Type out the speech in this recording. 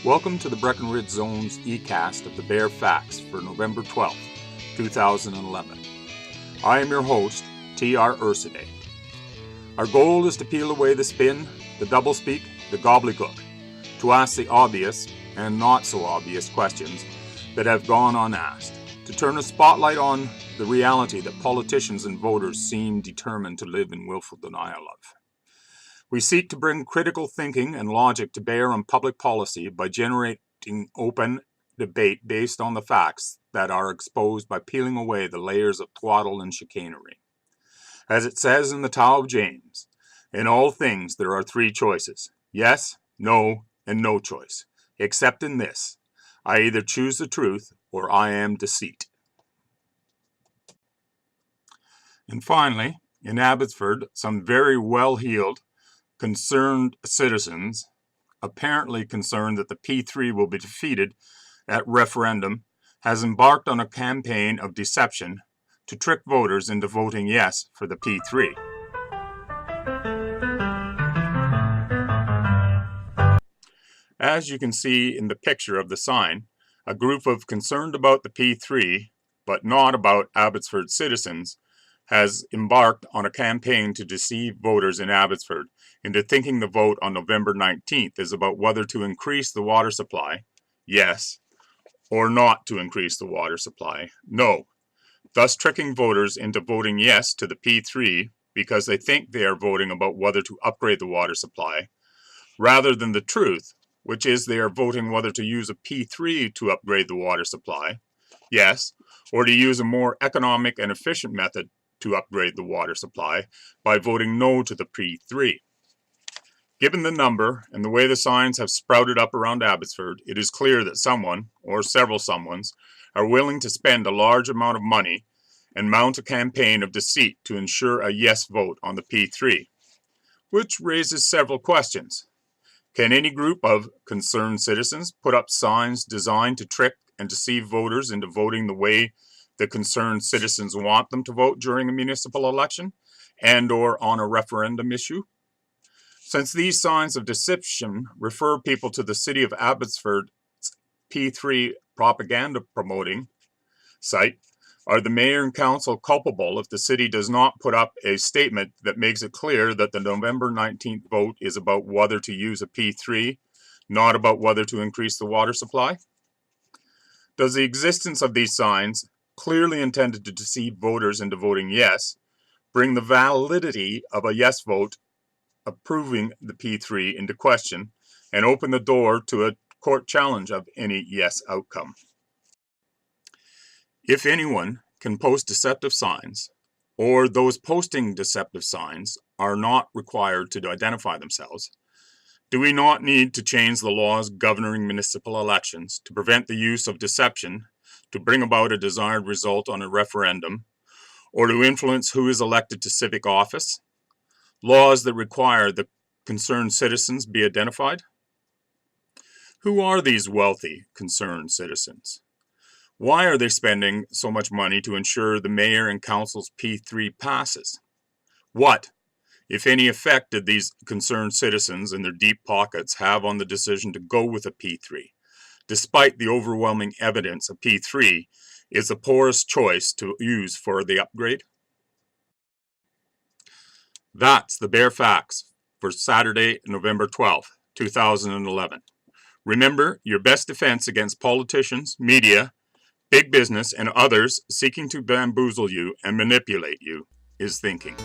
Welcome to the Breckenridge Zone's e-cast of the Bare Facts for November 12th, 2011. I am your host, T.R. Urside. Our goal is to peel away the spin, the doublespeak, the gobbledygook, to ask the obvious and not so obvious questions that have gone unasked, to turn a spotlight on the reality that politicians and voters seem determined to live in willful denial of. We seek to bring critical thinking and logic to bear on public policy by generating open debate based on the facts that are exposed by peeling away the layers of twaddle and chicanery. As it says in the Tao of James, in all things there are three choices: yes, no, and no choice, except in this: I either choose the truth or I am deceit. And finally, in Abbotsford, some very well-heeled, concerned citizens, apparently concerned that the P3 will be defeated at referendum, has embarked on a campaign of deception to trick voters into voting yes for the P3. As you can see in the picture of the sign, a group of concerned about the P3, but not about Abbotsford citizens, has embarked on a campaign to deceive voters in Abbotsford into thinking the vote on November 19th is about whether to increase the water supply, yes, or not to increase the water supply, no, thus tricking voters into voting yes to the P3 because they think they are voting about whether to upgrade the water supply, rather than the truth, which is they are voting whether to use a P3 to upgrade the water supply, yes, or to use a more economic and efficient method to upgrade the water supply by voting no to the P3. Given the number and the way the signs have sprouted up around Abbotsford, it is clear that someone, or several someones, are willing to spend a large amount of money and mount a campaign of deceit to ensure a yes vote on the P3, which raises several questions. Can any group of concerned citizens put up signs designed to trick and deceive voters into voting the way the concerned citizens want them to vote during a municipal election and or on a referendum issue? Since these signs of deception refer people to the City of Abbotsford's P3 propaganda promoting site, are the Mayor and Council culpable if the City does not put up a statement that makes it clear that the November 19th vote is about whether to use a P3, not about whether to increase the water supply? Does the existence of these signs, clearly intended to deceive voters into voting yes, bring the validity of a yes vote approving the P3 into question and open the door to a court challenge of any yes outcome? If anyone can post deceptive signs, or those posting deceptive signs are not required to identify themselves, do we not need to change the laws governing municipal elections to prevent the use of deception to bring about a desired result on a referendum, or to influence who is elected to civic office? Laws that require the concerned citizens be identified? Who are these wealthy, concerned citizens? Why are they spending so much money to ensure the Mayor and Council's P3 passes? What, if any, effect did these concerned citizens and their deep pockets have on the decision to go with a P3, despite the overwhelming evidence a P3 is the poorest choice to use for the upgrade? That's the Bare Facts for Saturday, November 12th, 2011. Remember, your best defense against politicians, media, big business, and others seeking to bamboozle you and manipulate you is thinking.